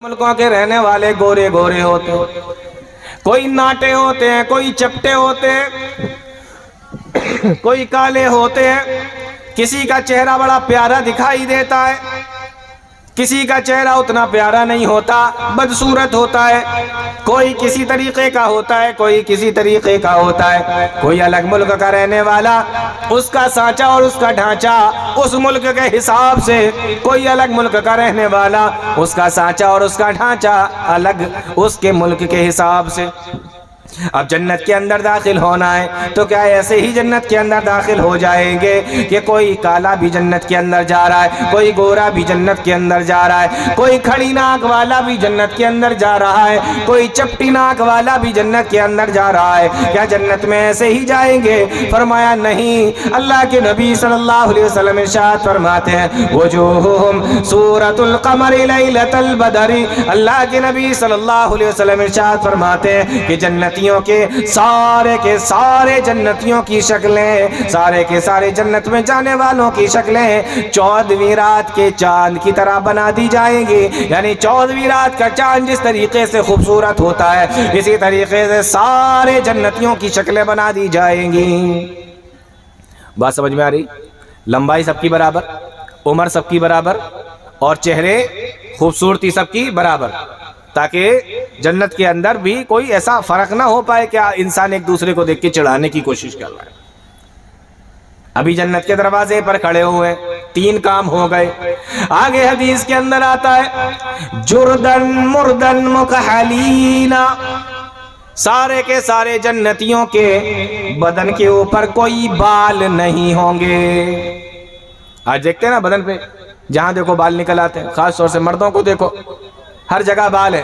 ملکوں کے رہنے والے گورے گورے ہوتے ہیں، کوئی ناٹے ہوتے ہیں، کوئی چپٹے ہوتے ہیں، کوئی کالے ہوتے ہیں، کسی کا چہرہ بڑا پیارا دکھائی دیتا ہے، کسی کا چہرہ اتنا پیارا نہیں ہوتا، بدصورت ہوتا ہے، کوئی کسی طریقے کا ہوتا ہے، کوئی کسی طریقے کا ہوتا ہے، کوئی الگ ملک کا رہنے والا، اس کا سانچہ اور اس کا ڈھانچہ اس ملک کے حساب سے، کوئی الگ ملک کا رہنے والا، اس کا سانچہ اور اس کا ڈھانچہ الگ اس کے ملک کے حساب سے۔ اب جنت کے اندر داخل ہونا ہے تو کیا ایسے ہی جنت کے اندر داخل ہو جائیں گے کہ کوئی کالا بھی جنت کے اندر جا رہا ہے، کوئی گورا بھی جنت کے اندر جا رہا ہے، کوئی کھڑی ناک والا بھی جنت کے اندر جا رہا ہے، کوئی چپٹی ناک والا بھی جنت کے اندر جا رہا ہے؟ کیا جنت میں ایسے ہی جائیں گے؟ فرمایا نہیں۔ اللہ کے نبی صلی اللہ علیہ وسلم ارشاد فرماتے ہیں وجوہہم سورۃ القمر لیلۃ البدر۔ اللہ کے نبی صلی اللہ علیہ وسلم ارشاد فرماتے ہیں کہ جنتیوں کے سارے جنتیوں کی شکلیں، سارے کے سارے جنت میں جانے والوں کی شکلیں 14ویں رات کے چاند کی طرح بنا دی جائیں گی، یعنی 14ویں رات کا چاند جس طریقے سے خوبصورت ہوتا ہے اسی طریقے سے سارے جنتیوں کی شکلیں بنا دی جائیں گی۔ بات سمجھ میں آ رہی؟ لمبائی سب کی برابر، عمر سب کی برابر، اور چہرے خوبصورتی سب کی برابر، تاکہ جنت کے اندر بھی کوئی ایسا فرق نہ ہو پائے کہ انسان ایک دوسرے کو دیکھ کے چڑھانے کی کوشش کر رہا ہے۔ ابھی جنت کے دروازے پر کھڑے ہوئے، 3 کام ہو گئے۔ آگے حدیث کے اندر آتا ہے جردن مردن مکحلین، سارے کے سارے جنتیوں کے بدن کے اوپر کوئی بال نہیں ہوں گے۔ آج دیکھتے ہیں نا بدن پہ جہاں دیکھو بال نکل آتے ہیں، خاص طور سے مردوں کو دیکھو ہر جگہ بال ہے،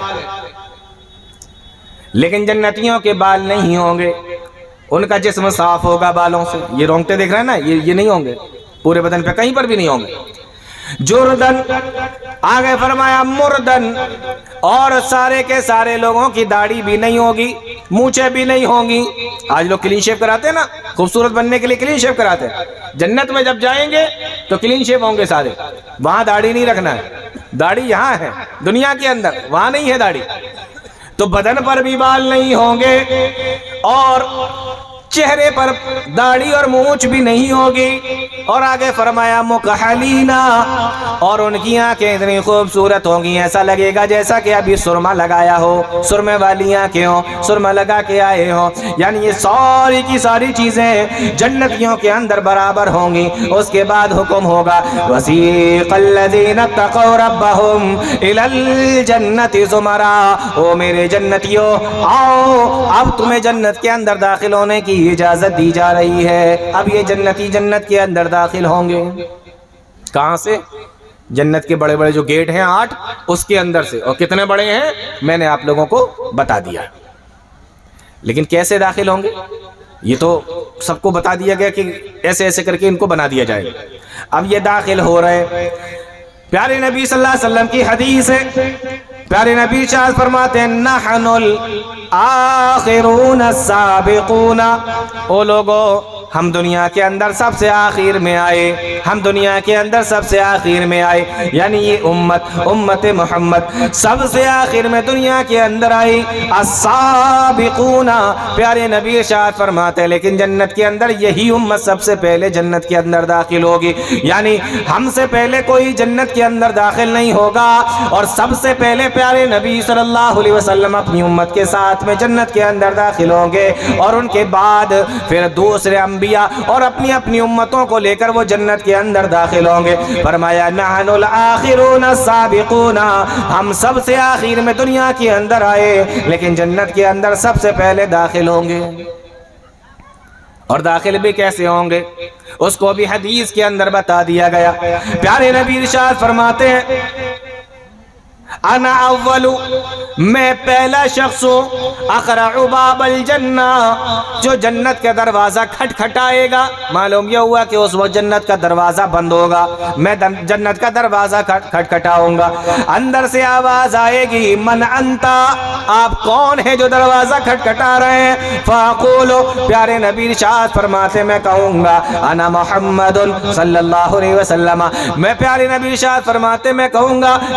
لیکن جنتیوں کے بال نہیں ہوں گے، ان کا جسم صاف ہوگا بالوں سے۔ یہ رونگٹے دیکھ رہے ہیں نا، یہ نہیں ہوں گے پورے بدن پہ، کہیں پر بھی نہیں ہوں گے۔ جردن، آگے فرمایا مردن، اور سارے کے سارے لوگوں کی داڑھی بھی نہیں ہوگی، مونچھیں بھی نہیں ہوں گی۔ آج لوگ کلین شیو کراتے ہیں نا، خوبصورت بننے کے لیے کلین شیو کراتے ہیں۔ جنت میں جب جائیں گے تو کلین شیو ہوں گے سارے، وہاں داڑھی نہیں رکھنا ہے، داڑھی یہاں ہے دنیا کے اندر، وہاں نہیں ہے داڑھی۔ تو بدن پر بھی بال نہیں ہوں گے، اور چہرے پر داڑھی اور مونچھ بھی نہیں ہوگی، اور آگے فرمایا مکحلینا، اور ان کی آنکھیں اتنی خوبصورت ہوں گی ایسا لگے گا جیسا کہ ابھی سرما لگایا ہو، سرمے والی آنکھیں ہوں، سرما لگا کے آئے ہوں۔ یعنی یہ ساری کی ساری چیزیں جنتیوں کے اندر برابر ہوں گی۔ اس کے بعد حکم ہوگا وسیق الذین اتقوا ربہم الی الجنۃ زمرا، او میرے جنتیوں آؤ، اب تمہیں جنت کے اندر داخل ہونے کی اجازت دی جا رہی ہے۔ اب یہ جنتی جنت کے اندر داخل ہوں گے۔ کہاں سے؟ جنت کے بڑے بڑے جو گیٹ ہیں 8، اس کے اندر سے، اور کتنے بڑے ہیں میں نے آپ لوگوں کو بتا دیا، لیکن کیسے داخل ہوں گے یہ تو سب کو بتا دیا گیا کہ ایسے ایسے کر کے ان کو بنا دیا جائے گا۔ اب یہ داخل ہو رہے، پیارے نبی صلی اللہ علیہ وسلم کی حدیث ہے، پیارے نبی شاہ فرماتے ہیں نحن الآخرون السابقون، او لوگو ہم دنیا کے اندر سب سے آخر میں آئے، ہم دنیا کے اندر سب سے آخر میں آئے، یعنی یہ امت محمد سب سے آخر میں دنیا کے اندر آئی۔ السابقون، پیارے نبی ارشاد فرماتے ہیں لیکن جنت کے اندر یہی امت سب سے پہلے جنت کے اندر داخل ہوگی، یعنی ہم سے پہلے کوئی جنت کے اندر داخل نہیں ہوگا، اور سب سے پہلے پیارے نبی صلی اللہ علیہ وسلم اپنی امت کے ساتھ میں جنت کے اندر داخل ہوں گے، اور ان کے بعد پھر دوسرے انبیاء اور اپنی اپنی امتوں کو لے کر وہ جنت کے اندر داخل ہوں گے۔ فرمایا نحن الآخرون السابقون، ہم سب سے آخر میں دنیا کے اندر آئے لیکن جنت کے اندر سب سے پہلے داخل ہوں گے۔ اور داخل بھی کیسے ہوں گے اس کو بھی حدیث کے اندر بتا دیا گیا۔ پیارے نبی ارشاد فرماتے ہیں انا اول، میں پہلا شخص ہوں، اقرع باب الجنہ، جو جنت کا دروازہ کھٹکھٹائے گا۔ معلوم یہ ہوا کہ اس وقت جنت کا دروازہ بند ہوگا، میں جنت کا دروازہ کھٹکھٹاؤں گا، اندر سے آواز آئے گی من انتا، آپ کون ہیں جو دروازہ کھٹکھٹا رہے ہیں؟ فاقولو، پیارے نبی ارشاد فرماتے میں کہوں گا انا محمد صلی اللہ علیہ وسلم، میں پیارے نبی ارشاد فرماتے میں کہوں گا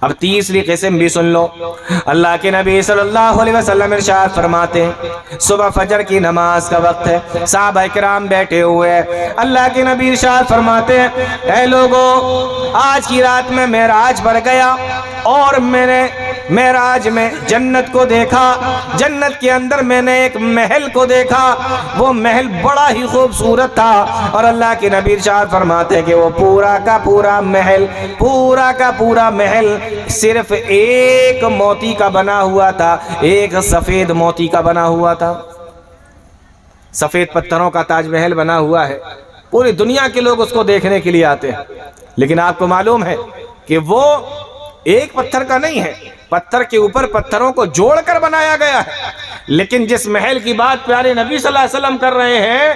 اب تیسری قسم بھی سن لو. اللہ کے نبی صلی اللہ علیہ وسلم ارشاد فرماتے ہیں صبح فجر کی نماز کا وقت ہے, صحابہ کرام بیٹھے ہوئے ہیں, اللہ کے نبی ارشاد فرماتے ہیں اے لوگو آج کی رات میں معراج پر گیا اور میں نے معراج میں جنت کو دیکھا, جنت کے اندر میں نے ایک محل کو دیکھا, وہ محل بڑا ہی خوبصورت تھا اور اللہ کے نبی ارشاد فرماتے ہیں کہ وہ پورا کا پورا محل صرف ایک موتی کا بنا ہوا تھا, ایک سفید موتی کا بنا ہوا تھا. سفید پتھروں کا تاج محل بنا ہوا ہے, پوری دنیا کے لوگ اس کو دیکھنے کے لیے آتے ہیں, لیکن آپ کو معلوم ہے کہ وہ ایک پتھر کا نہیں ہے, پتھر کے اوپر پتھروں کو جوڑ کر بنایا گیا ہے. لیکن جس محل کی بات پیارے نبی صلی اللہ علیہ وسلم کر رہے ہیں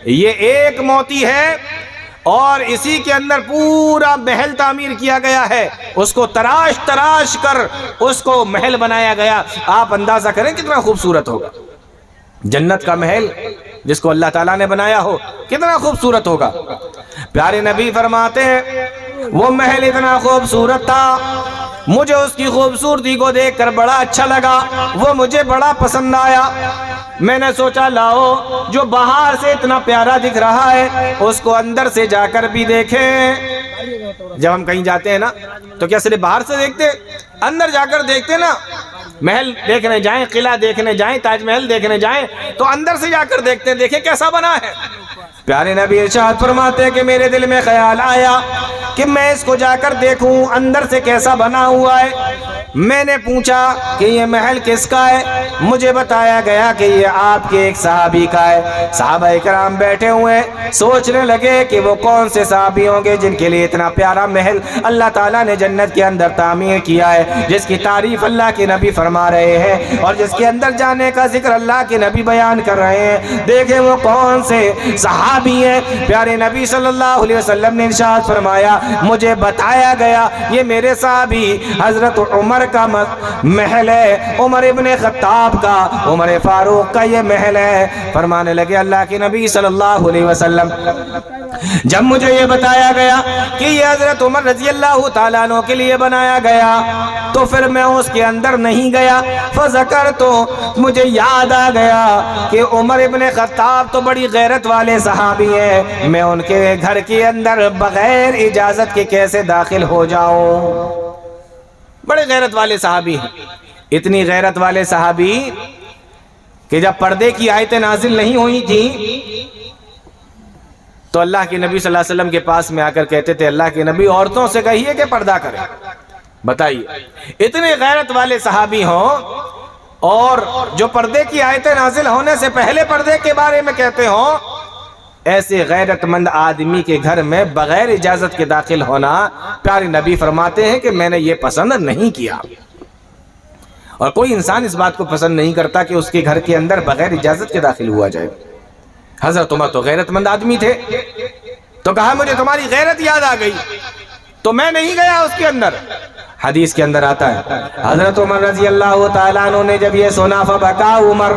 یہ ایک موتی ہے اور اسی کے اندر پورا محل تعمیر کیا گیا ہے, اس کو تراش کر اس کو محل بنایا گیا. آپ اندازہ کریں کتنا خوبصورت ہوگا جنت کا محل جس کو اللہ تعالیٰ نے بنایا ہو, کتنا خوبصورت ہوگا. پیارے نبی فرماتے ہیں وہ محل اتنا خوبصورت تھا, مجھے اس کی خوبصورتی کو دیکھ کر بڑا اچھا لگا, وہ مجھے بڑا پسند آیا. میں نے سوچا لاؤ جو باہر سے اتنا پیارا دکھ رہا ہے اس کو اندر سے جا کر بھی دیکھیں. جب ہم کہیں جاتے ہیں نا تو کیا صرف باہر سے دیکھتے, اندر جا کر دیکھتے نا. محل دیکھنے جائیں, قلعہ دیکھنے جائیں, تاج محل دیکھنے جائیں تو اندر سے جا کر دیکھتے ہیں دیکھیں کیسا بنا ہے. پیارے نبی ارشاد فرماتے ہیں کہ میرے دل میں خیال آیا کہ میں اس کو جا کر دیکھوں اندر سے کیسا بنا ہوا ہے. میں نے پوچھا کہ یہ محل کس کا ہے, مجھے بتایا گیا کہ یہ آپ کے ایک صحابی کا ہے. صحابہ کرام بیٹھے ہوئے سوچنے لگے کہ وہ کون سے صحابی ہوں گے جن کے لیے اتنا پیارا محل اللہ تعالیٰ نے جنت کے اندر تعمیر کیا ہے, جس کی تعریف اللہ کے نبی فرما رہے ہیں اور جس کے اندر جانے کا ذکر اللہ کے نبی بیان کر رہے ہیں. دیکھیں وہ کون سے صحابی ہیں. پیارے نبی صلی اللہ علیہ وسلم نے ارشاد فرمایا مجھے بتایا گیا یہ میرے صحابی حضرت عمر کا محل ہے, عمر ابن خطاب کا, عمر فاروق کا یہ محل ہے. فرمانے لگے اللہ کے نبی صلی اللہ علیہ وسلم جب مجھے یہ بتایا گیا کہ یہ حضرت عمر رضی اللہ تعالیٰ عنہ کے لیے بنایا گیا تو پھر میں اس کے اندر نہیں گیا. فذکر تو مجھے یاد آ گیا کہ عمر ابن خطاب تو بڑی غیرت والے صحابی ہیں, میں ان کے گھر کے اندر بغیر اجازت کے کیسے داخل ہو جاؤں. بڑے غیرت والے صحابی ہیں, اتنی غیرت والے صحابی کہ جب پردے کی آیتیں نازل نہیں ہوئی تھیں تو اللہ کے نبی صلی اللہ علیہ وسلم کے پاس میں آ کر کہتے تھے اللہ کے نبی عورتوں سے کہیے کہ پردہ کریں. بتائیے اتنے غیرت والے صحابی ہوں اور جو پردے کی آیتیں نازل ہونے سے پہلے پردے کے بارے میں کہتے ہوں, ایسے غیرت مند آدمی کے گھر میں بغیر اجازت کے داخل ہونا پیارے نبی فرماتے ہیں کہ میں نے یہ پسند نہیں کیا. اور کوئی انسان اس بات کو پسند نہیں کرتا کہ اس کے گھر کے اندر بغیر اجازت کے داخل ہوا جائے. حضرت عمر تو غیرت مند آدمی تھے, تو کہا مجھے تمہاری غیرت یاد آ گئی تو میں نہیں گیا اس کے اندر. حدیث کے اندر آتا ہے حضرت عمر رضی اللہ تعالیٰ عنہ نے جب یہ سنا فبکا عمر,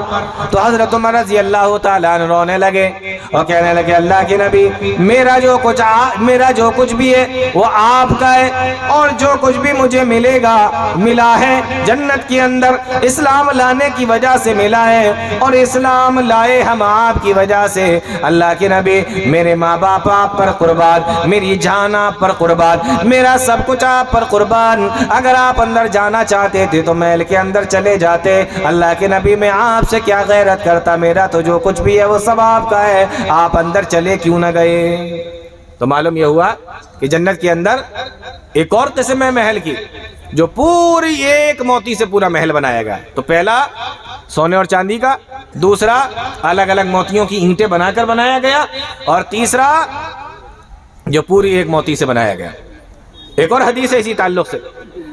تو حضرت عمر رضی اللہ تعالیٰ عنہ رونے لگے اور کہنے لگے اللہ کے نبی میرا جو کچھ بھی ہے وہ آپ کا ہے اور جو کچھ بھی مجھے ملا ہے جنت کے اندر اسلام لانے کی وجہ سے ملا ہے اور اسلام لائے ہم آپ کی وجہ سے. اللہ کے نبی میرے ماں باپ آپ پر قربان, میری جان آپ پر قربان, میرا سب کچھ آپ پر قربان. اگر آپ اندر جانا چاہتے تھے تو محل کے اندر چلے جاتے. اللہ کے نبی میں آپ سے کیا غیرت کرتا, میرا تو جو کچھ بھی ہے وہ سب آپ کا ہے, آپ اندر چلے کیوں نہ گئے. تو معلوم یہ ہوا کہ جنت کے اندر ایک اور قسم ہے محل کی جو پوری ایک موتی سے پورا محل بنایا گیا. تو پہلا سونے اور چاندی کا, دوسرا الگ الگ موتیوں کی اینٹیں بنا کر بنایا گیا, اور تیسرا جو پوری ایک موتی سے بنایا گیا. ایک اور حدیث ہے اسی تعلق سے,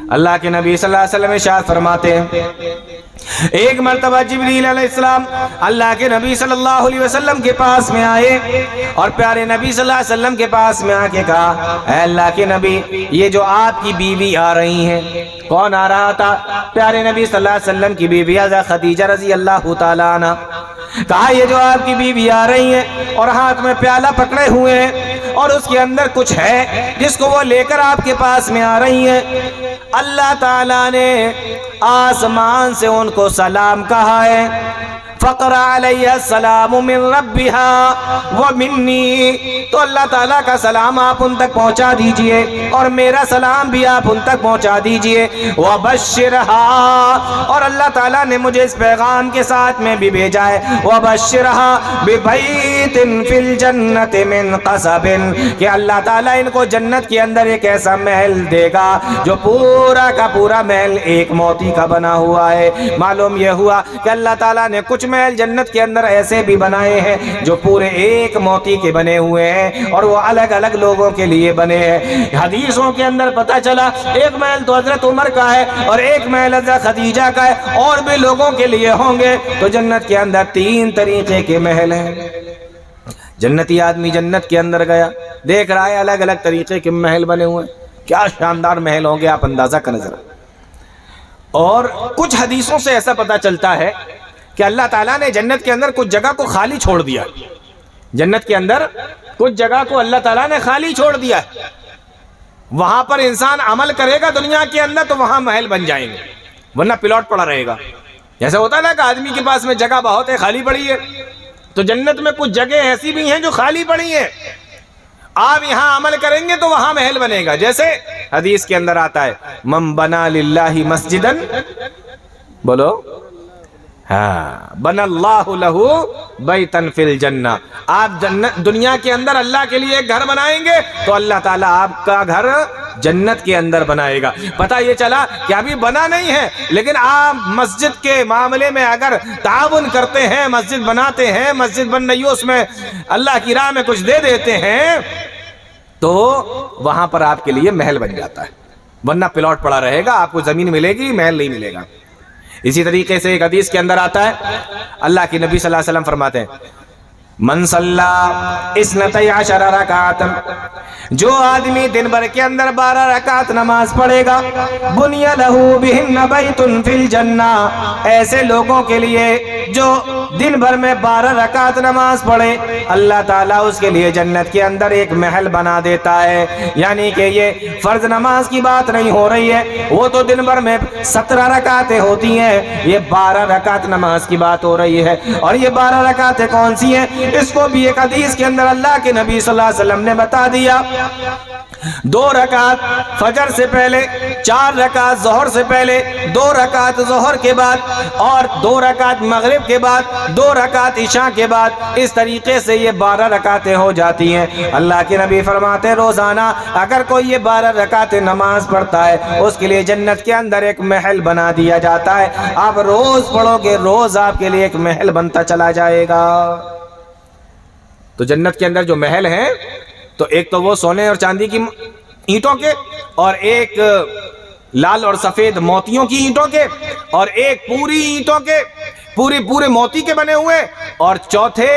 اللہ کے نبی صلی اللہ علیہ وسلم ارشاد فرماتے ہیں ایک مرتبہ جبریل علیہ السلام اللہ کے نبی صلی اللہ علیہ وسلم کے پاس میں آئے اور پیارے نبی صلی اللہ علیہ وسلم کے پاس میں آ کے کہا اے اللہ کے نبی یہ جو آپ کی بیوی آ رہی ہیں. کون آ رہا تھا؟ پیارے نبی صلی اللہ علیہ وسلم کی بیوی حضرت خدیجہ رضی اللہ تعالیٰ عنہ. کہا یہ جو آپ کی بیوی آ رہی ہیں اور ہاتھ میں پیالہ پکڑے ہوئے ہیں اور اس کے اندر کچھ ہے جس کو وہ لے کر آپ کے پاس میں آ رہی ہیں, اللہ تعالیٰ نے آسمان سے ان کو سلام کہا ہے، فقرا علیہ السلام من ربها ومنی، تو اللہ تعالیٰ کا سلام آپ ان تک پہنچا دیجئے اور میرا سلام بھی آپ ان تک پہنچا دیجئے، وبشرها، اور اللہ تعالیٰ نے مجھے اس پیغام کے ساتھ میں بھی بھیجا ہے، وبشرها ببیت فی الجنت من قصب، کہ اللہ تعالیٰ ان کو جنت کے اندر ایک ایسا محل دے گا جو پورا کا پورا محل ایک موتی کا بنا ہوا ہے۔ معلوم یہ ہوا کہ اللہ تعالیٰ نے کچھ محل جنت کے اندر ایسے بھی بنائے ہیں جو پورے ایک موتی کے بنے ہوئے ہیں اور وہ الگ الگ لوگوں کے لیے بنے ہیں۔ حدیثوں کے اندر پتہ چلا ایک محل تو حضرت عمر کا ہے اور ایک محل حضرت خدیجہ کا ہے، اور بھی لوگوں کے لیے ہوں گے۔ تو جنت کے اندر 3 طریقے کے محل ہیں۔ جنتی آدمی جنت کے اندر گیا، دیکھ رہا ہے الگ الگ طریقے کے محل بنے ہوئے، کیا شاندار محل ہوں گے، آپ اندازہ کریں ذرا۔ اور کچھ حدیثوں سے ایسا پتہ چلتا ہے کہ اللہ تعالیٰ نے جنت کے اندر کچھ جگہ کو خالی چھوڑ دیا، جنت کے اندر کچھ جگہ کو اللہ تعالیٰ نے خالی چھوڑ دیا، وہاں پر انسان عمل کرے گا دنیا کے اندر تو وہاں محل بن جائیں گے، ورنہ پلاٹ پڑا رہے گا۔ جیسے ہوتا ہے نا کہ آدمی کے پاس میں جگہ بہت ہے، خالی پڑی ہے، تو جنت میں کچھ جگہ ایسی بھی ہیں جو خالی پڑی ہیں، آپ یہاں عمل کریں گے تو وہاں محل بنے گا۔ جیسے حدیث کے اندر آتا ہے من بنا للہ مسجدا، بولو ہاں، بنا اللہ لہ بیتا فی الجنہ، آپ دنیا کے اندر اللہ کے لیے ایک گھر بنائیں گے تو اللہ تعالیٰ آپ کا گھر جنت کے اندر بنائے گا۔ پتہ یہ چلا کہ ابھی بنا نہیں ہے، لیکن آپ مسجد کے معاملے میں اگر تعاون کرتے ہیں، مسجد بناتے ہیں، مسجد بن رہی ہو اس میں اللہ کی راہ میں کچھ دے دیتے ہیں تو وہاں پر آپ کے لیے محل بن جاتا ہے، ورنہ پلاٹ پڑا رہے گا، آپ کو زمین ملے گی، محل نہیں ملے گا۔ اسی طریقے سے ایک حدیث کے اندر آتا ہے، اللہ کے نبی صلی اللہ علیہ وسلم فرماتے ہیں من صلی 12 رکعت، جو آدمی دن بھر کے اندر 12 رکعت نماز پڑھے گا، بنی لہ بہن بیت فی الجنہ، ایسے لوگوں کے لیے جو دن بھر میں 12 رکعت نماز پڑھے، اللہ تعالیٰ اس کے لیے جنت کے اندر ایک محل بنا دیتا ہے۔ یعنی کہ یہ فرض نماز کی بات نہیں ہو رہی ہے، وہ تو دن بھر میں 17 رکعتیں ہوتی ہیں، یہ 12 رکعت نماز کی بات ہو رہی ہے۔ اور یہ 12 رکعتیں کون سی ہیں، اس کو بھی ایک حدیث کے اندر اللہ کے نبی صلی اللہ علیہ وسلم نے بتا دیا۔ 2 رکعت فجر سے پہلے، 4 رکعت ظہر سے پہلے، 2 رکعت ظہر کے بعد، اور 2 رکعت مغرب کے بعد، 2 رکعت عشاء کے بعد، اس طریقے سے یہ 12 رکعتیں ہو جاتی ہیں۔ اللہ کے نبی فرماتے ہیں روزانہ اگر کوئی یہ 12 رکعتیں نماز پڑھتا ہے اس کے لیے جنت کے اندر ایک محل بنا دیا جاتا ہے۔ آپ روز پڑھو گے، روز آپ کے لیے ایک محل بنتا چلا جائے گا۔ تو جنت کے اندر جو محل ہیں تو ایک تو وہ سونے اور چاندی کی اینٹوں کے، اور ایک لال اور سفید موتیوں کی اینٹوں کے، اور ایک پوری اینٹوں کے، پورے موتی کے بنے ہوئے، اور چوتھے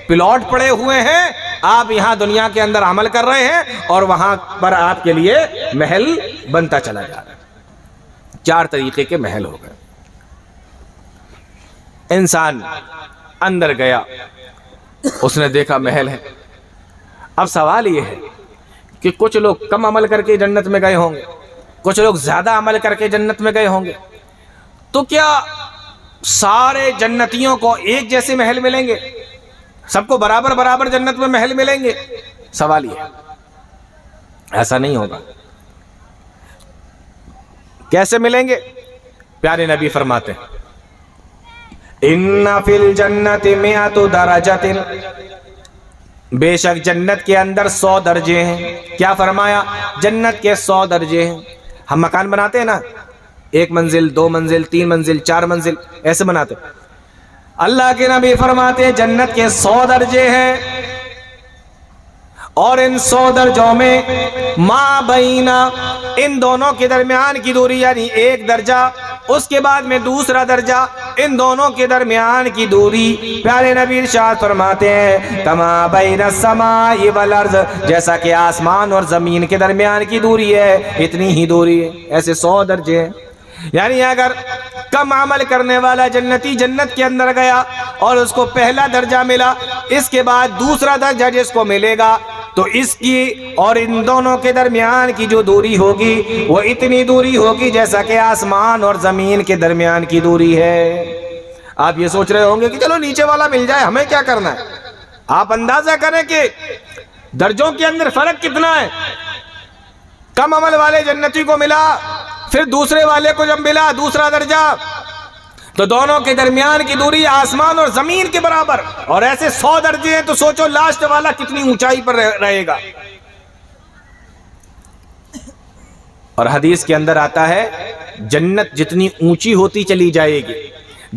پلاٹ پڑے ہوئے ہیں۔ آپ یہاں دنیا کے اندر عمل کر رہے ہیں اور وہاں پر آپ کے لیے محل بنتا چلا جا رہا ہے۔ 4 طریقے کے محل ہو گئے۔ انسان اندر گیا، اس نے دیکھا محل ہے۔ اب سوال یہ ہے کہ کچھ لوگ کم عمل کر کے جنت میں گئے ہوں گے، کچھ لوگ زیادہ عمل کر کے جنت میں گئے ہوں گے، تو کیا سارے جنتیوں کو ایک جیسے محل ملیں گے؟ سب کو برابر جنت میں محل ملیں گے؟ سوال یہ ہے، ایسا نہیں ہوگا۔ کیسے ملیں گے؟ پیارے نبی فرماتے ہیں ان فی الجنت 100 درجۃ، بے شک جنت کے اندر 100 درجے ہیں۔ کیا فرمایا؟ جنت کے 100 درجے ہیں۔ ہم مکان بناتے ہیں نا، 1 منزل، 2 منزل، 3 منزل، 4 منزل، ایسے بناتے۔ اللہ کے نبی فرماتے ہیں جنت کے 100 درجے ہیں، اور ان 100 درجوں میں ما بینا، ان دونوں کے درمیان کی دوری یعنی 1 درجہ، اس کے بعد میں دوسرا درجہ، ان دونوں کے درمیان کی دوری پیارے نبی ارشاد فرماتے ہیں کما بین السماء والارض، جیسا کہ آسمان اور زمین کے درمیان کی دوری ہے اتنی ہی دوری ہے۔ ایسے 100 درجے ہیں۔ یعنی اگر کم عمل کرنے والا جنتی جنت کے اندر گیا اور اس کو پہلا درجہ ملا، اس کے بعد دوسرا درجہ جس کو ملے گا، تو اس کی اور ان دونوں کے درمیان کی جو دوری ہوگی وہ اتنی دوری ہوگی جیسا کہ آسمان اور زمین کے درمیان کی دوری ہے۔ آپ یہ سوچ رہے ہوں گے کہ چلو نیچے والا مل جائے، ہمیں کیا کرنا ہے؟ آپ اندازہ کریں کہ درجوں کے اندر فرق کتنا ہے۔ کم عمل والے جنتی کو ملا، پھر دوسرے والے کو جب ملا دوسرا درجہ، تو دونوں کے درمیان کی دوری آسمان اور زمین کے برابر، اور ایسے 100 درجے ہیں، تو سوچو لاسٹ والا کتنی اونچائی پر رہے گا۔ اور حدیث کے اندر آتا ہے جنت جتنی اونچی ہوتی چلی جائے گی،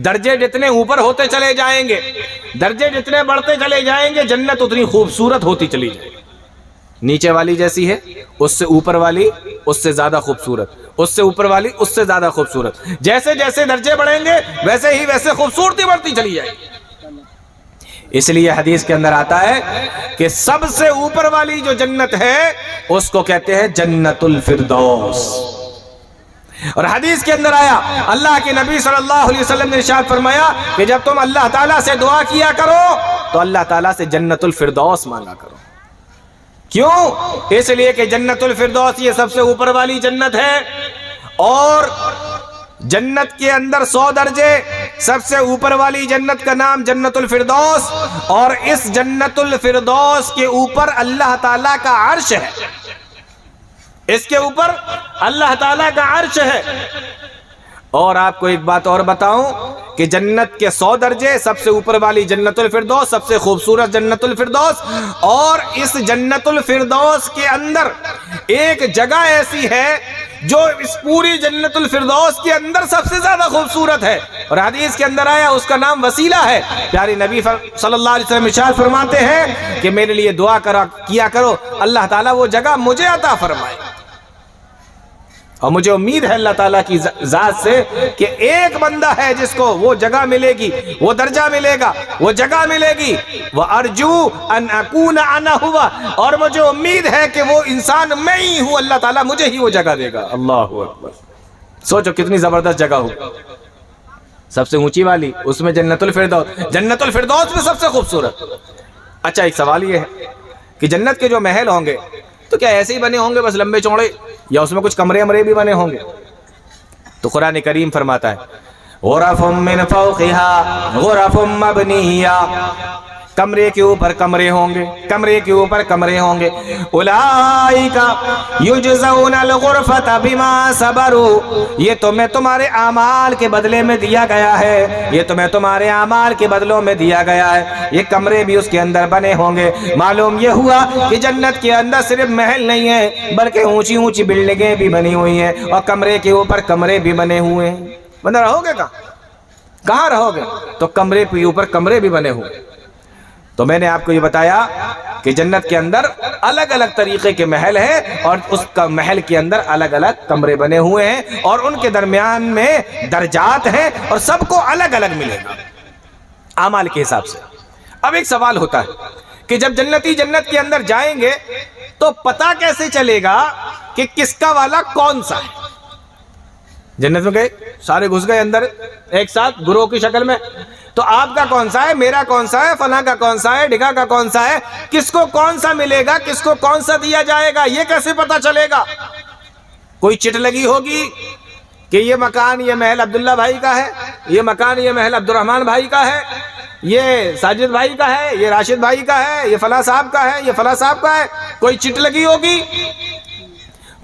درجے جتنے اوپر ہوتے چلے جائیں گے، درجے جتنے بڑھتے چلے جائیں گے، جنت اتنی خوبصورت ہوتی چلی جائے گی۔ نیچے والی جیسی ہے اس سے اوپر والی اس سے زیادہ خوبصورت، اس سے اوپر والی اس سے زیادہ خوبصورت، جیسے جیسے درجے بڑھیں گے ویسے ہی ویسے خوبصورتی بڑھتی چلی جائے گی۔ اس لیے حدیث کے اندر آتا ہے کہ سب سے اوپر والی جو جنت ہے اس کو کہتے ہیں جنت الفردوس۔ اور حدیث کے اندر آیا، اللہ کے نبی صلی اللہ علیہ وسلم نے ارشاد فرمایا کہ جب تم اللہ تعالیٰ سے دعا کیا کرو تو اللہ تعالیٰ سے جنت الفردوس مانگا کرو۔ کیوں؟ اس لیے کہ جنت الفردوس یہ سب سے اوپر والی جنت ہے، اور جنت کے اندر 100 درجے، سب سے اوپر والی جنت کا نام جنت الفردوس، اور اس جنت الفردوس کے اوپر اللہ تعالیٰ کا عرش ہے، اس کے اوپر اللہ تعالیٰ کا عرش ہے۔ اور آپ کو ایک بات اور بتاؤں کہ جنت کے 100 درجے، سب سے اوپر والی جنت الفردوس، سب سے خوبصورت جنت الفردوس، اور اس جنت الفردوس کے اندر ایک جگہ ایسی ہے جو اس پوری جنت الفردوس کے اندر سب سے زیادہ خوبصورت ہے، اور حدیث کے اندر آیا اس کا نام وسیلہ ہے۔ پیارے نبی صلی اللہ علیہ وسلم ارشاد فرماتے ہیں کہ میرے لیے دعا کیا کرو اللہ تعالیٰ وہ جگہ مجھے عطا فرمائے، اور مجھے امید ہے اللہ تعالیٰ کی ذات سے کہ ایک بندہ ہے جس کو وہ جگہ ملے گی، وہ درجہ ملے گا، وہ جگہ ملے گی۔ وَأَرْجُو أَنْ أَكُونَ أَنَا هُوَ، اور مجھے امید ہے کہ وہ انسان میں ہی ہوں، اللہ تعالیٰ مجھے ہی وہ جگہ دے گا۔ اللہ اکبر! سوچو کتنی زبردست جگہ ہو، سب سے اونچی والی، اس میں جنت الفردوس، جنت الفردوس میں سب سے خوبصورت۔ اچھا ایک سوال یہ ہے کہ جنت کے جو محل ہوں گے تو کیا ایسے ہی بنے ہوں گے بس لمبے چوڑے، یا اس میں کچھ کمرے امرے بھی بنے ہوں گے؟ تو قرآن کریم فرماتا ہے غرف من فوقها غرف مبنیہ، کمرے کے اوپر کمرے ہوں گے، کمرے کے اوپر کمرے ہوں گے۔ اولئک یجزون الغرفۃ بما صبروا، یہ تمہیں تمہارے اعمال کے بدلے میں دیا گیا ہے، یہ تمہیں تمہارے اعمال کے بدلوں میں دیا گیا ہے۔ یہ کمرے بھی اس کے اندر بنے ہوں گے۔ معلوم یہ ہوا کہ جنت کے اندر صرف محل نہیں ہے بلکہ اونچی اونچی بلڈنگیں بھی بنی ہوئی ہیں، اور کمرے کے اوپر کمرے بھی بنے ہوئے ہیں۔ بندہ رہو گے کہاں رہو گے؟ تو کمرے کے اوپر کمرے بھی بنے ہوئے۔ تو میں نے آپ کو یہ بتایا کہ جنت کے اندر الگ الگ طریقے کے محل ہیں، اور اس کا محل کے اندر الگ الگ کمرے بنے ہوئے ہیں، اور ان کے درمیان میں درجات ہیں، اور سب کو الگ الگ ملے گا اعمال کے حساب سے۔ اب ایک سوال ہوتا ہے کہ جب جنتی جنت کے اندر جائیں گے تو پتہ کیسے چلے گا کہ کس کا والا کون سا ہے؟ جنت میں گئے، سارے گھس گئے اندر ایک ساتھ گروہ کی شکل میں، تو آپ کا کون سا ہے، میرا کون سا ہے، فلاں کا کون سا ہے، ڈھگا کا کون سا ہے، کس کو کون سا ملے گا، کس کو کون سا دیا جائے گا، یہ کیسے پتا چلے گا؟ کوئی چٹ لگی ہوگی کہ یہ مکان یہ محل عبداللہ بھائی کا ہے، یہ مکان یہ محل عبد الرحمن بھائی کا ہے، یہ ساجد بھائی کا ہے، یہ راشد بھائی کا ہے، یہ فلاں صاحب کا ہے، یہ فلاں صاحب کا ہے، کوئی چٹ لگی ہوگی؟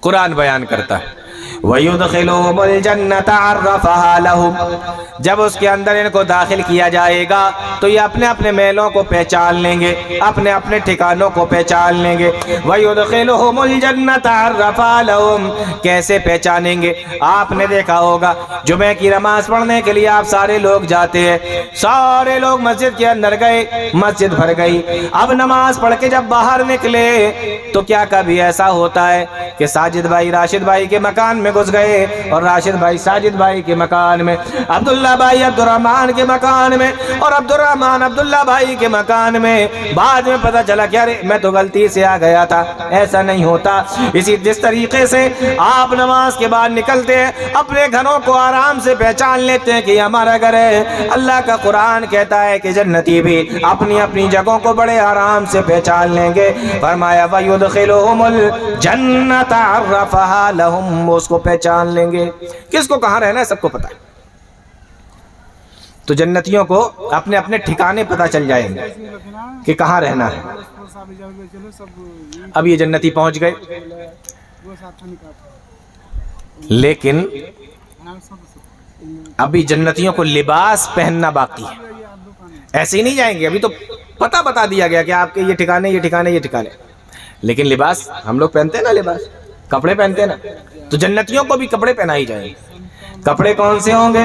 قرآن بیان کرتا ہے وَيُدْخِلُهُمُ الْجَنَّةَ عَرَّفَهَا لَهُمْ، جب اس کے اندر ان کو داخل کیا جائے گا تو یہ اپنے اپنے محلوں کو پہچان لیں گے، اپنے اپنے ٹھکانوں کو پہچان لیں گے۔ وَيُدْخِلُهُمُ الْجَنَّةَ عَرَّفَهَا لَهُمْ، کیسے پہچانیں گے؟ آپ نے دیکھا ہوگا جمعہ کی نماز پڑھنے کے لیے آپ سارے لوگ جاتے ہیں، سارے لوگ مسجد کے اندر گئے، مسجد بھر گئی، اب نماز پڑھ کے جب باہر نکلے تو کیا کبھی ایسا ہوتا ہے کہ ساجد بھائی راشد بھائی کے مکان میں میں گھس گئے اور راشد بھائی ساجد بھائی کے مکان میں، عبداللہ بھائی عبد الرحمن کے مکان میں، اور عبد الرحمن عبداللہ بھائی کے مکان میں۔ بعد میں پتہ چلا کہ ارے میں تو غلطی سے آ گیا تھا، ایسا نہیں ہوتا۔ جس طریقے سے آپ نماز کے بعد نکلتے ہیں، اپنے گھروں کو آرام سے پہچان لیتے ہیں کہ یہ ہمارا گھر ہے۔ اللہ کا قرآن کہتا ہے کہ جنتی بھی اپنی اپنی جگہوں کو بڑے آرام سے پہچان لیں گے۔ فرمایا وَيُدْخِلُهُمُ الْجَنَّةَ عَرَّفَهَا لَهُمْ، وہ اس کو پہچان لیں گے۔ کس کو کہاں رہنا ہے سب کو پتہ ہے، تو جنتیوں کو اپنے اپنے ٹھکانے پتہ چل جائیں گے کہ کہاں رہنا ہے۔ اب یہ جنتی پہنچ گئے، لیکن ابھی جنتیوں کو لباس پہننا باقی ہے، ایسے ہی نہیں جائیں گے۔ ابھی تو پتہ بتا دیا گیا کہ آپ کے یہ ٹھکانے یہ ٹھکانے یہ ٹھکانے، لیکن لباس ہم لوگ پہنتے ہیں نا، لباس کپڑے پہنتے ہیں نا، تو جنتیوں کو بھی کپڑے پہنائی جائیں گے۔ کپڑے کون سے ہوں گے؟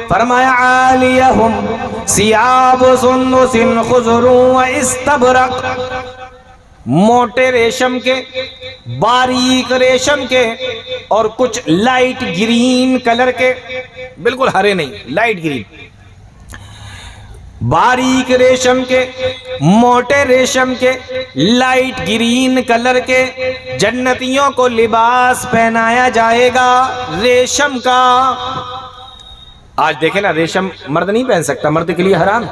فرمایا عالیہم ثیاب سندس خضر واستبرق، موٹے ریشم کے، باریک ریشم کے، اور کچھ لائٹ گرین کلر کے، بالکل ہرے نہیں، لائٹ گرین، باریک ریشم کے، موٹے ریشم کے، لائٹ گرین کلر کے جنتیوں کو لباس پہنایا جائے گا ریشم کا۔ آج دیکھیں نا، ریشم مرد نہیں پہن سکتا، مرد کے لیے حرام،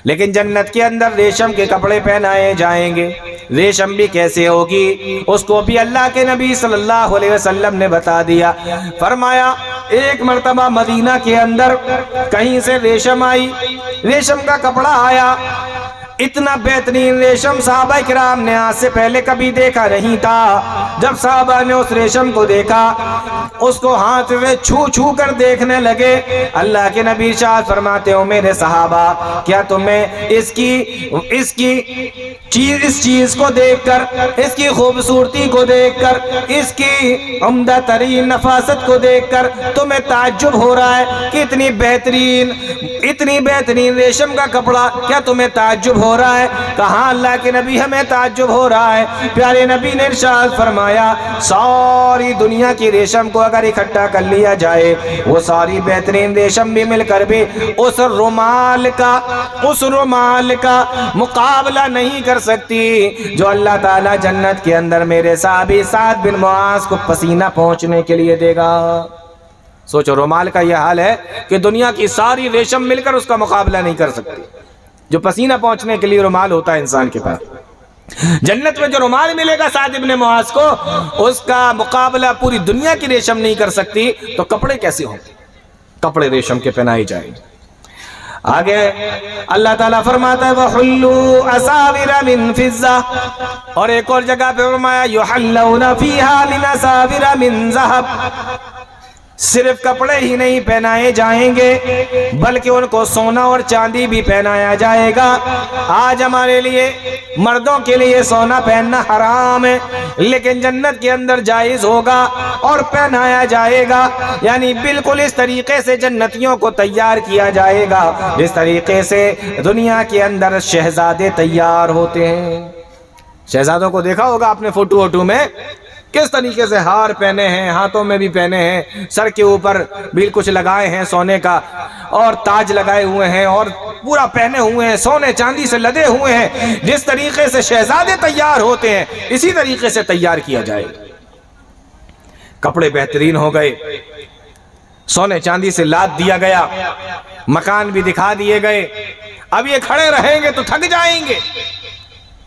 لیکن جنت کے اندر ریشم کے کپڑے پہنائے جائیں گے۔ ریشم بھی کیسے ہوگی اس کو بھی اللہ کے نبی صلی اللہ علیہ وسلم نے بتا دیا۔ فرمایا ایک مرتبہ مدینہ کے اندر کہیں سے ریشم آئی، ریشم کا کپڑا آیا، اتنا بہترین ریشم صحابہ کرام نے آج سے پہلے کبھی دیکھا نہیں تھا۔ جب صحابہ نے اس ریشم کو دیکھا، اس کو ہاتھ میں چھو چھو کر دیکھنے لگے، اللہ کے نبی ارشاد فرماتے ہو میرے صحابہ، کیا تمہیں اس چیز کو دیکھ کر، اس کی خوبصورتی کو دیکھ کر، اس کی عمدہ ترین نفاست کو دیکھ کر تمہیں تعجب ہو رہا ہے کہ اتنی بہترین ریشم کا کپڑا، کیا تمہیں تعجب ہو رہا ہے؟ کہاں اللہ کے نبی ہمیں تعجب ہو رہا ہے۔ پیارے نبی نے ارشاد فرمایا ساری دنیا کی ریشم کو اگر اکٹھا کر لیا جائے، وہ ساری بہترین ریشم بھی مل کر بھی اس رومال کا مقابلہ نہیں کر سکتی جو اللہ تعالیٰ جنت کے اندر میرے صحابی سعد بن معاذ کو پسینہ پہنچنے کے لیے دے گا۔ سوچو، رومال کا یہ حال ہے کہ دنیا کی ساری ریشم مل کر اس کا مقابلہ نہیں کر سکتی۔ جو پسینہ پہنچنے کے لیے رومال ہوتا ہے انسان کے پاس، جنت میں جو رومال ملے گا سعد بن معاذ کو، اس کا مقابلہ پوری دنیا کی ریشم نہیں کر سکتی، تو کپڑے کیسے ہوں گے؟ کپڑے ریشم کے پہنائے جائیں گے۔ آگے اللہ تعالیٰ فرماتا ہے وَحُلُّوا أَسَاوِرَ مِن فِضَّةٍ، اور ایک اور جگہ پہ فرمایا يُحَلَّوْنَ فِيهَا مِنْ أَسَاوِرَ مِن ذَهَبٍ، صرف کپڑے ہی نہیں پہنائے جائیں گے بلکہ ان کو سونا اور چاندی بھی پہنایا جائے گا۔ آج ہمارے لیے مردوں کے لیے سونا پہننا حرام ہے، لیکن جنت کے اندر جائز ہوگا اور پہنایا جائے گا۔ یعنی بالکل اس طریقے سے جنتیوں کو تیار کیا جائے گا جس طریقے سے دنیا کے اندر شہزادے تیار ہوتے ہیں۔ شہزادوں کو دیکھا ہوگا آپ نے فوٹو ووٹو میں، کس طریقے سے ہار پہنے ہیں، ہاتھوں میں بھی پہنے ہیں، سر کے اوپر بھی کچھ لگائے ہیں سونے کا، اور تاج لگائے ہوئے ہیں، اور پورا پہنے ہوئے ہیں، سونے چاندی سے لدے ہوئے ہیں۔ جس طریقے سے شہزادے تیار ہوتے ہیں اسی طریقے سے تیار کیا جائے۔ کپڑے بہترین ہو گئے، سونے چاندی سے لاد دیا گیا، مکان بھی دکھا دیے گئے۔ اب یہ کھڑے رہیں گے تو تھک جائیں گے،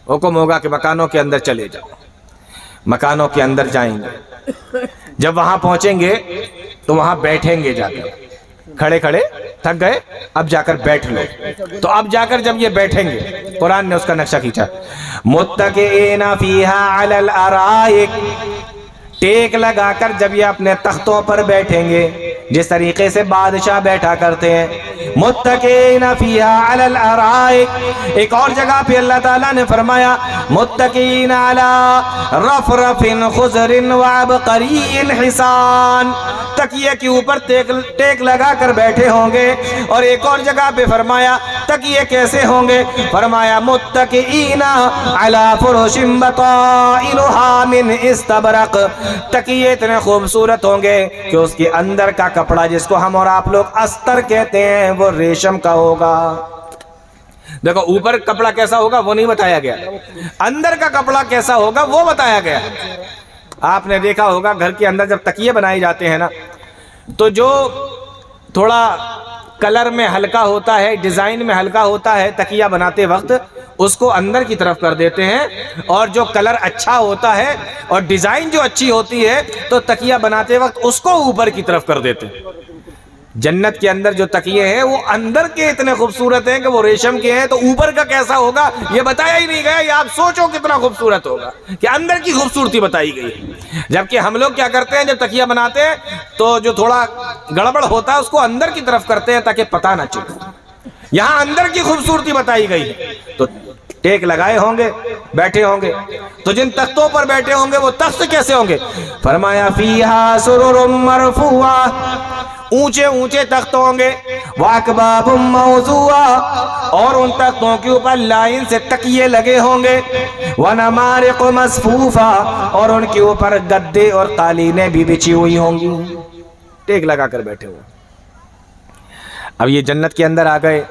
حکم ہوگا کہ مکانوں کے اندر چلے جاؤ۔ مکانوں کے اندر جائیں گے، جب وہاں پہنچیں گے تو وہاں بیٹھیں گے، جا کر کھڑے کھڑے تھک گئے، اب جا کر بیٹھ لو۔ تو اب جا کر جب یہ بیٹھیں گے، قرآن نے اس کا نقشہ کھینچا، متکئین فیہا علی الارائک، ٹیک لگا کر جب یہ اپنے تختوں پر بیٹھیں گے جس طریقے سے بادشاہ بیٹھا کرتے ہیں۔ متکئین فیہا علی الارائک، ایک اور جگہ پہ اللہ تعالیٰ نے فرمایا متکئین علی رفرف خضر وعبقری حسان، تکیے کے اوپر ٹیک لگا کر بیٹھے ہوں گے. اور ایک اور جگہ پہ فرمایا تکیے کیسے ہوں گے؟ فرمایا متکئین علی فرش بطائنها من استبرق. تکیے اتنے خوبصورت ہوں گے کہ اس کے اندر کا کپڑا جس کو ہم اور آپ لوگ استر کہتے ہیں وہ ریشم کا ہوگا. دیکھو اوپر کپڑا کیسا ہوگا وہ نہیں بتایا گیا, اندر کا کپڑا کیسا ہوگا وہ بتایا گیا. آپ نے دیکھا ہوگا گھر کے اندر جب تکیے بنائے جاتے ہیں نا تو جو تھوڑا کلر میں ہلکا ہوتا ہے, ڈیزائن میں ہلکا ہوتا ہے, تکیہ بناتے وقت اس کو اندر کی طرف کر دیتے ہیں, اور جو کلر اچھا ہوتا ہے اور ڈیزائن جو اچھی ہوتی ہے تو تکیہ بناتے وقت اس کو اوپر کی طرف کر دیتے ہیں. جنت کے اندر جو تکیے ہیں وہ اندر کے اتنے خوبصورت ہیں کہ وہ ریشم کے ہیں, تو اوپر کا کیسا ہوگا یہ بتایا ہی نہیں گیا. یہ آپ سوچو کتنا خوبصورت ہوگا کہ اندر کی خوبصورتی بتائی گئی. جبکہ ہم لوگ کیا کرتے ہیں جب تکیہ بناتے ہیں تو جو تھوڑا گڑبڑ ہوتا ہے اس کو اندر کی طرف کرتے ہیں تاکہ پتہ نہ چلے. یہاں اندر کی خوبصورتی بتائی گئی ہے. تو ٹیک لگائے ہوں گے, بیٹھے ہوں گے, تو جن تختوں پر بیٹھے ہوں گے وہ تخت کیسے ہوں گے؟ فرمایا فیہا سرر مرفوعہ, اونچے اونچے تخت ہوں گے, واکباب موضوعہ, اور ان تختوں کے اوپر لائن سے تکیے لگے ہوں گے, ونمارق مصفوفہ, اور ان کے اوپر گدے اور قالینیں بھی بچھی ہوئی ہوں گی. ٹیک لگا کر بیٹھے ہوئے. اب یہ جنت کے اندر آ گئے.